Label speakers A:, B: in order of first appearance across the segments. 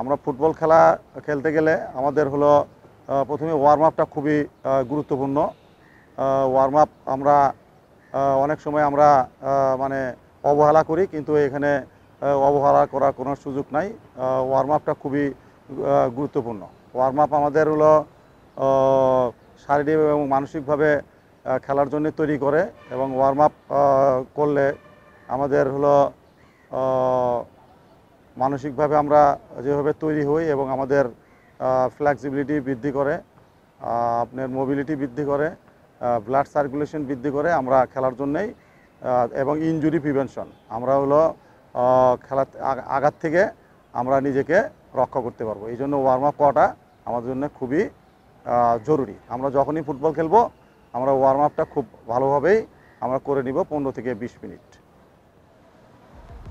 A: আমরা ফুটবল খেলা খেলতে গেলে আমাদের হলো প্রথমে ওয়ার্ম আপটা খুবই গুরুত্বপূর্ণ। ওয়ার্ম আপ আমরা অনেক সময় আমরা মানে অবহেলা করি, কিন্তু এখানে অবহেলা করার কোনো সুযোগ নাই। ওয়ার্ম আপটা খুবই গুরুত্বপূর্ণ। ওয়ার্ম আপ আমাদের হলো শারীরিক এবং মানসিকভাবে খেলার জন্য তৈরি করে, এবং ওয়ার্ম আপ করলে আমাদের হলো মানসিকভাবে আমরা যেভাবে তৈরি হই এবং আমাদের ফ্লেক্সিবিলিটি বৃদ্ধি করে, আপনার মোবিলিটি বৃদ্ধি করে, ব্লাড সার্কুলেশন বৃদ্ধি করে আমরা খেলার জন্যেই, এবং ইনজুরি প্রিভেনশন আমরা হলো খেলা আঘাত থেকে আমরা নিজেকে রক্ষা করতে পারবো। এই জন্য ওয়ার্ম আপ করাটা আমাদের জন্য খুবই জরুরি। আমরা যখনই ফুটবল খেলবো আমরা ওয়ার্ম আপটা খুব ভালোভাবেই আমরা করে নিব, 15 থেকে 20 মিনিট।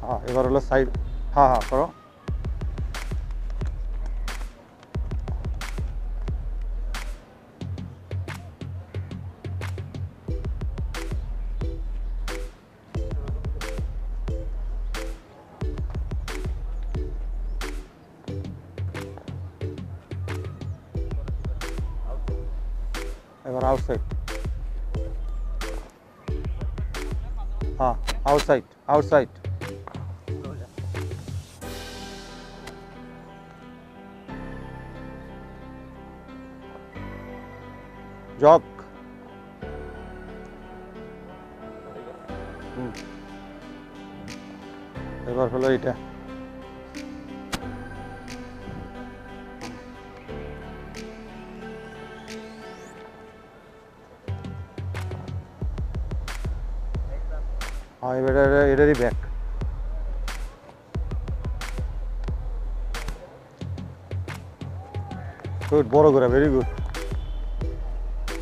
A: হ্যাঁ, এবার হলো সাইড। হ্যাঁ হ্যাঁ, করো। এবার আউটসাইড। হ্যাঁ, আউটসাইড আউটসাইড। জগ। এবার হলো এটা। হ্যাঁ, এবার এটারই ব্যাক। গুড, বড় করে, ভেরি গুড,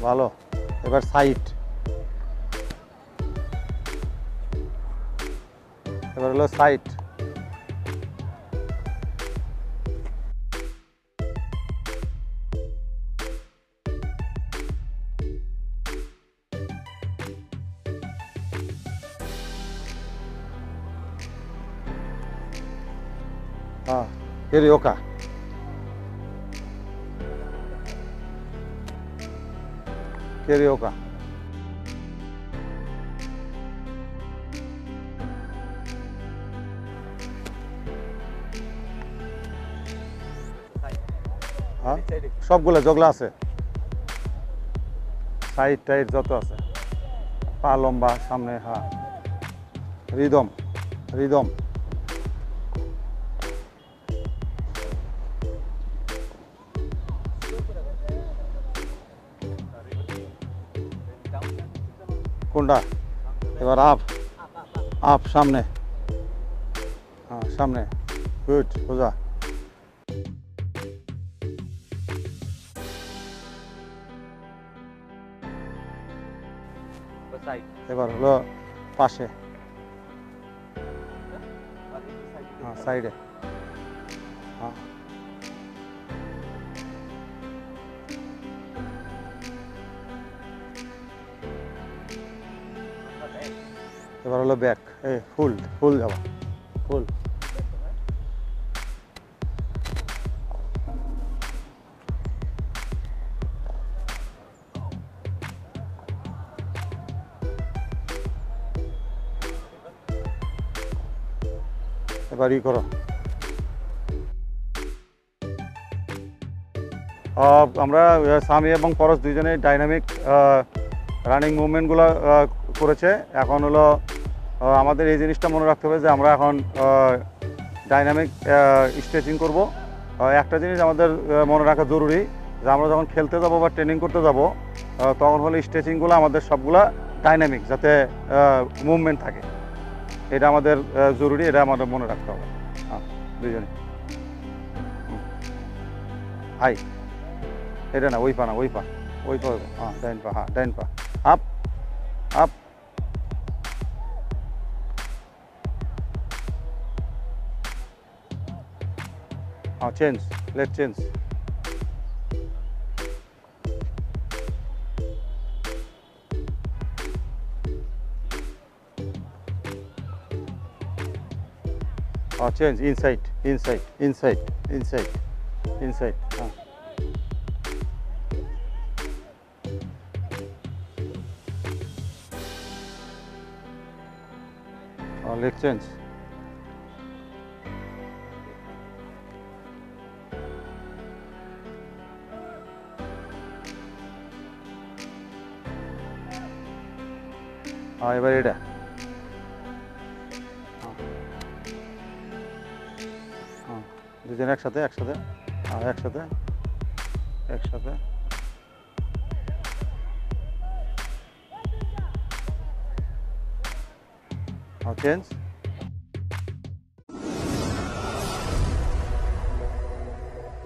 A: ভালো। এবার সাইড। এবার হলো সাইড। হ্যাঁ, কেরিওকা। কেরিওকা। হ্যাঁ, সবগুলো যেগুলো আছে, সাইড টাইড যত আছে, পা লম্বা সামনে। হ্যাঁ, রিদম রিদম। কোনটা? এবার আপ আপ, সামনে। হ্যাঁ, সামনে। গুড, সোজা। এবার হলো পাশে। হ্যাঁ, সাইডে। হ্যাঁ, এবার হলো ব্যাক। এই ফুল ফুল যাবা, ফুল। এবার ই করো। আমরা সামি এবং পরশ দুইজনেই ডাইনামিক রানিং মুভমেন্টগুলো করেছে। এখন হলো আমাদের এই জিনিসটা মনে রাখতে হবে যে আমরা এখন ডাইনামিক স্ট্রেচিং করব। একটা জিনিস আমাদের মনে রাখা জরুরি, যে আমরা যখন খেলতে যাব বা ট্রেনিং করতে যাব তখন হলে স্ট্রেচিংগুলো আমাদের সবগুলা ডাইনামিক, যাতে মুভমেন্ট থাকে। এটা আমাদের জরুরি, এটা আমাদের মনে রাখতে হবে। হ্যাঁ, দুইজনে। হাই, এটা না, ওই পা না, ওই পা, ওই পা। হ্যাঁ, ডাইন পা। হ্যাঁ, ডাইন পা। Up up. হ্যাঁ, change, let change. Change, inside inside inside inside inside হ্যাঁ লেগ চেঞ্জ এবার এটা হ্যাঁ দুজন একসাথে একসাথে একসাথে একসাথে চেঞ্জ